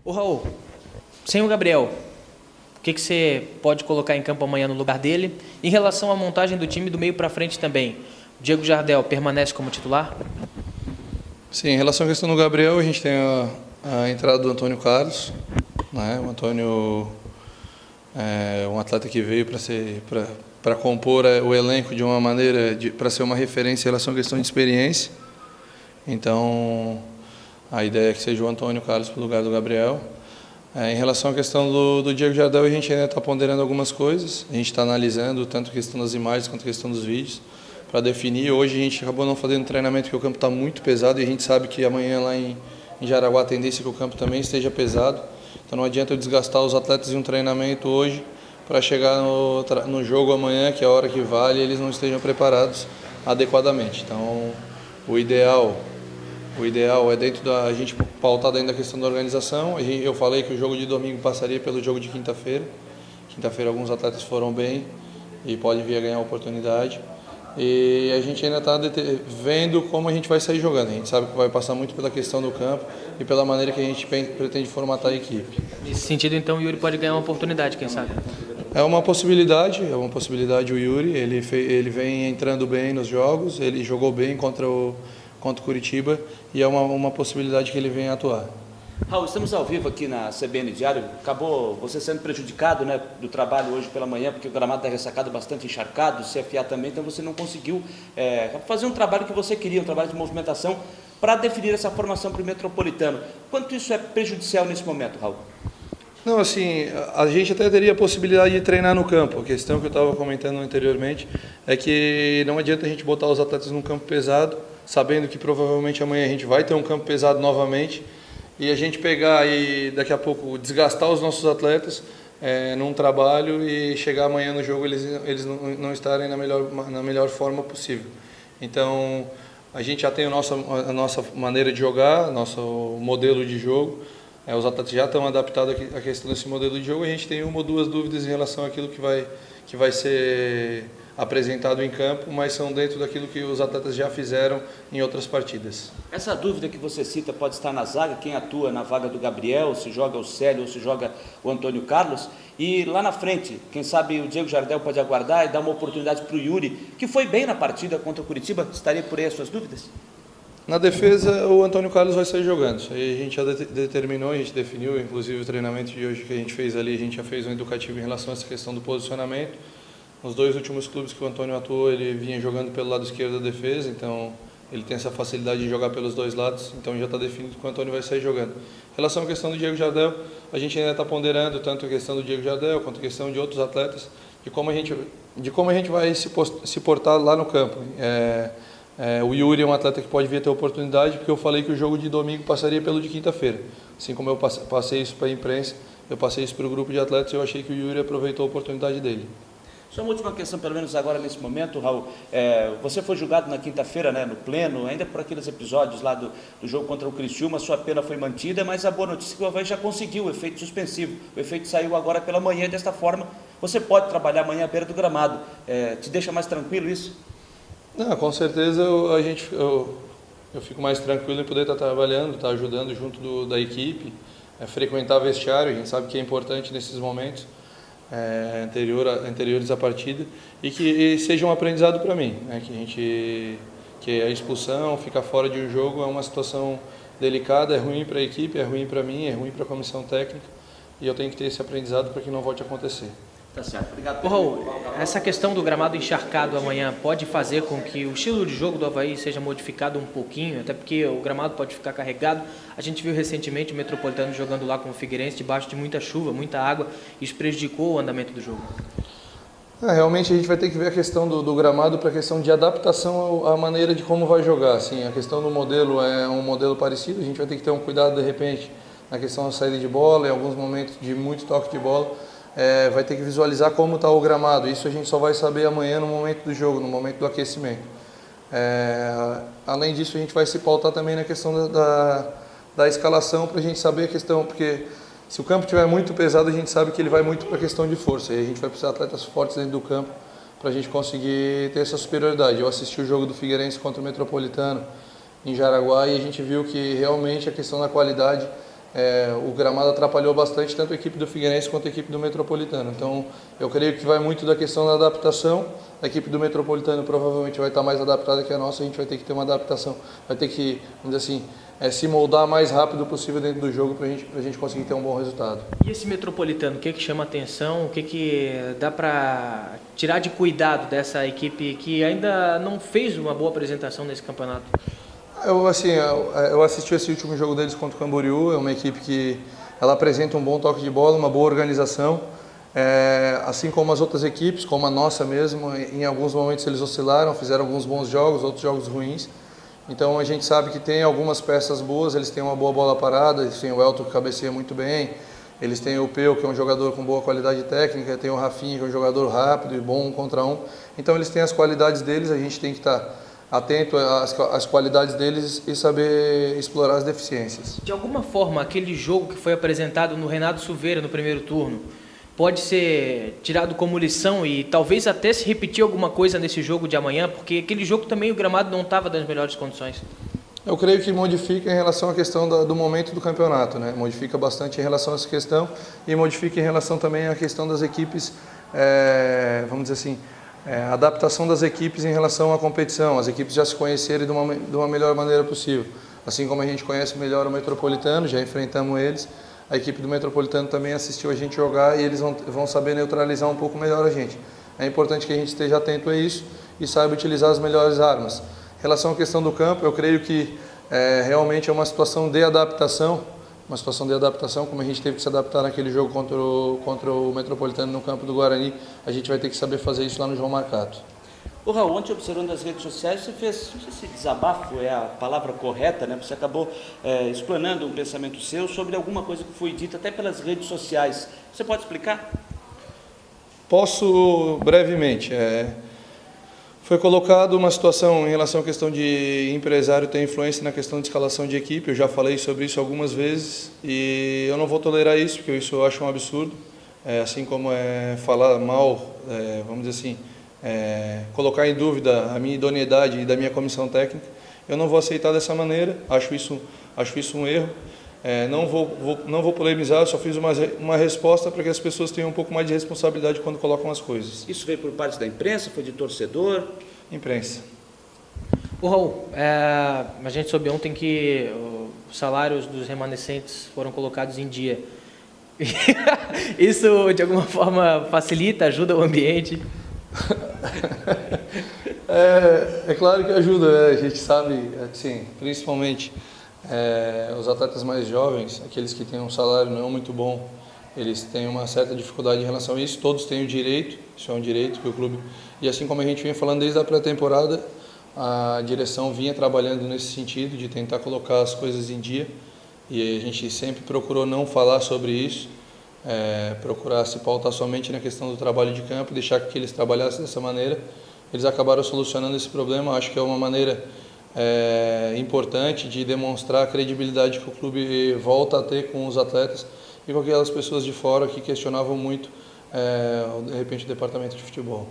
Ô Raul, sem o Gabriel, o que você pode colocar em campo amanhã no lugar dele? Em relação à montagem do time do meio para frente também, o Diego Jardel permanece como titular? Sim, em relação à questão do Gabriel, a gente tem a entrada do Antônio Carlos, né? O Antônio é um atleta que veio para compor o elenco de uma maneira, para ser uma referência em relação à questão de experiência. Então, a ideia é que seja o Antônio Carlos para o lugar do Gabriel. Em relação à questão do Diego Jardel, a gente ainda está ponderando algumas coisas. A gente está analisando tanto a questão das imagens quanto a questão dos vídeos para definir. Hoje a gente acabou não fazendo treinamento porque o campo está muito pesado e a gente sabe que amanhã lá em Jaraguá a tendência é que o campo também esteja pesado. Então não adianta eu desgastar os atletas em um treinamento hoje para chegar no jogo amanhã, que é a hora que vale, e eles não estejam preparados adequadamente. Então o ideal é dentro a gente pautar dentro da questão da organização. Eu falei que o jogo de domingo passaria pelo jogo de quinta-feira. Quinta-feira alguns atletas foram bem e podem vir a ganhar a oportunidade. E a gente ainda está vendo como a gente vai sair jogando. A gente sabe que vai passar muito pela questão do campo e pela maneira que a gente pretende formatar a equipe. Nesse sentido, então, o Yuri pode ganhar uma oportunidade, quem sabe? É uma possibilidade o Yuri. Ele vem entrando bem nos jogos, ele jogou bem contra o Curitiba e é uma possibilidade que ele venha atuar. Raul, estamos ao vivo aqui na CBN Diário. Acabou você sendo prejudicado, né, do trabalho hoje pela manhã, porque o gramado está ressacado, bastante encharcado, o CFA também, então você não conseguiu fazer um trabalho que você queria, um trabalho de movimentação para definir essa formação para o Metropolitano. Quanto isso é prejudicial nesse momento, Raul? Não, assim, a gente até teria a possibilidade de treinar no campo. A questão que eu estava comentando anteriormente é que não adianta a gente botar os atletas num campo pesado, sabendo que provavelmente amanhã a gente vai ter um campo pesado novamente, e a gente pegar e daqui a pouco desgastar os nossos atletas num trabalho e chegar amanhã no jogo eles não estarem na melhor forma possível. Então, a gente já tem a nossa maneira de jogar, nosso modelo de jogo. Os atletas já estão adaptados à questão desse modelo de jogo. A gente tem uma ou duas dúvidas em relação àquilo que vai ser apresentado em campo, mas são dentro daquilo que os atletas já fizeram em outras partidas. Essa dúvida que você cita pode estar na zaga, quem atua na vaga do Gabriel, se joga o Célio ou se joga o Antônio Carlos, e lá na frente, quem sabe o Diego Jardel pode aguardar e dar uma oportunidade para o Yuri, que foi bem na partida contra o Curitiba. Estaria por aí as suas dúvidas? Na defesa, o Antônio Carlos vai sair jogando. Isso aí a gente já determinou, a gente definiu, inclusive o treinamento de hoje que a gente fez ali, a gente já fez um educativo em relação a essa questão do posicionamento. Nos dois últimos clubes que o Antônio atuou, ele vinha jogando pelo lado esquerdo da defesa, então ele tem essa facilidade de jogar pelos dois lados, então já está definido que o Antônio vai sair jogando. Em relação à questão do Diego Jardel, a gente ainda está ponderando tanto a questão do Diego Jardel quanto a questão de outros atletas, de como a gente vai se portar lá no campo. O Yuri é um atleta que pode vir a ter oportunidade, porque eu falei que o jogo de domingo passaria pelo de quinta-feira. Assim como eu passei isso para a imprensa, eu passei isso para o grupo de atletas e eu achei que o Yuri aproveitou a oportunidade dele. Só uma última questão, pelo menos agora nesse momento, Raul. Você foi julgado na quinta-feira, né, no pleno, ainda por aqueles episódios lá do jogo contra o Criciúma, sua pena foi mantida, mas a boa notícia é que o Avaí já conseguiu o efeito suspensivo. O efeito saiu agora pela manhã e desta forma você pode trabalhar amanhã à beira do gramado. Te deixa mais tranquilo isso? Não, com certeza eu fico mais tranquilo em poder estar trabalhando, estar ajudando junto da equipe, frequentar vestiário, a gente sabe que é importante nesses momentos. Anteriores à partida e que seja um aprendizado para mim, né? Que a expulsão, ficar fora de um jogo é uma situação delicada, é ruim para a equipe, é ruim para mim, é ruim para a comissão técnica e eu tenho que ter esse aprendizado para que não volte a acontecer. Tá certo, obrigado. Raul, essa questão do gramado encharcado amanhã pode fazer com que o estilo de jogo do Avaí seja modificado um pouquinho, até porque o gramado pode ficar carregado. A gente viu recentemente o Metropolitano jogando lá com o Figueirense debaixo de muita chuva, muita água, e isso prejudicou o andamento do jogo. Realmente a gente vai ter que ver a questão do gramado para a questão de adaptação à maneira de como vai jogar. Assim, a questão do modelo é um modelo parecido, a gente vai ter que ter um cuidado de repente na questão da saída de bola, em alguns momentos de muito toque de bola. Vai ter que visualizar como está o gramado. Isso a gente só vai saber amanhã no momento do jogo, no momento do aquecimento. Além disso, a gente vai se pautar também na questão da escalação para a gente saber a questão, porque se o campo estiver muito pesado, a gente sabe que ele vai muito para a questão de força. E a gente vai precisar de atletas fortes dentro do campo para a gente conseguir ter essa superioridade. Eu assisti o jogo do Figueirense contra o Metropolitano em Jaraguá e a gente viu que realmente a questão da qualidade o gramado atrapalhou bastante tanto a equipe do Figueirense quanto a equipe do Metropolitano. Então, eu creio que vai muito da questão da adaptação. A equipe do Metropolitano provavelmente vai estar mais adaptada que a nossa, a gente vai ter que ter uma adaptação, vai ter que, vamos dizer assim, se moldar o mais rápido possível dentro do jogo para a gente conseguir ter um bom resultado. E esse Metropolitano, o que chama atenção, o que dá para tirar de cuidado dessa equipe que ainda não fez uma boa apresentação nesse campeonato? Eu assisti esse último jogo deles contra o Camboriú, é uma equipe que ela apresenta um bom toque de bola, uma boa organização, assim como as outras equipes, como a nossa mesmo, em alguns momentos eles oscilaram, fizeram alguns bons jogos, outros jogos ruins. Então a gente sabe que tem algumas peças boas, eles têm uma boa bola parada, eles têm o Elton que cabeceia muito bem, eles têm o Peu, que é um jogador com boa qualidade técnica, tem o Rafinha, que é um jogador rápido e bom 1 contra 1. Então eles têm as qualidades deles, a gente tem que estar atento às qualidades deles e saber explorar as deficiências. De alguma forma, aquele jogo que foi apresentado no Renato Silveira no primeiro turno pode ser tirado como lição e talvez até se repetir alguma coisa nesse jogo de amanhã, porque aquele jogo também o gramado não estava das melhores condições. Eu creio que modifica em relação à questão do momento do campeonato, né? Modifica bastante em relação a essa questão e modifica em relação também à questão das equipes, vamos dizer assim, a adaptação das equipes em relação à competição, as equipes já se conhecerem de uma melhor maneira possível. Assim como a gente conhece melhor o Metropolitano, já enfrentamos eles, a equipe do Metropolitano também assistiu a gente jogar e eles vão saber neutralizar um pouco melhor a gente. É importante que a gente esteja atento a isso e saiba utilizar as melhores armas. Em relação à questão do campo, eu creio que realmente é uma situação de adaptação, como a gente teve que se adaptar naquele jogo contra o Metropolitano no campo do Guarani, a gente vai ter que saber fazer isso lá no João Marcato. Ô Raul, ontem observando as redes sociais, você fez, não sei se desabafo é a palavra correta, né? Você acabou explanando um pensamento seu sobre alguma coisa que foi dita até pelas redes sociais. Você pode explicar? Posso brevemente. Foi colocado uma situação em relação à questão de empresário ter influência na questão de escalação de equipe. Eu já falei sobre isso algumas vezes e eu não vou tolerar isso, porque isso eu acho um absurdo. Assim como falar mal, vamos dizer assim, colocar em dúvida a minha idoneidade e da minha comissão técnica. Eu não vou aceitar dessa maneira, acho isso um erro. Não vou polemizar, só fiz uma resposta para que as pessoas tenham um pouco mais de responsabilidade quando colocam as coisas. Isso veio por parte da imprensa, foi de torcedor? Imprensa. Ô Raul, a gente soube ontem que os salários dos remanescentes foram colocados em dia. Isso de alguma forma facilita, ajuda o ambiente? É claro que ajuda, né? A gente sabe, assim, principalmente os atletas mais jovens, aqueles que têm um salário não muito bom, eles têm uma certa dificuldade em relação a isso. Todos têm o direito, isso é um direito que o clube... E assim como a gente vinha falando desde a pré-temporada, a direção vinha trabalhando nesse sentido de tentar colocar as coisas em dia e a gente sempre procurou não falar sobre isso, procurar se pautar somente na questão do trabalho de campo, deixar que eles trabalhassem dessa maneira. Eles acabaram solucionando esse problema, acho que é uma maneira importante de demonstrar a credibilidade que o clube volta a ter com os atletas e com aquelas pessoas de fora que questionavam muito, de repente, o departamento de futebol.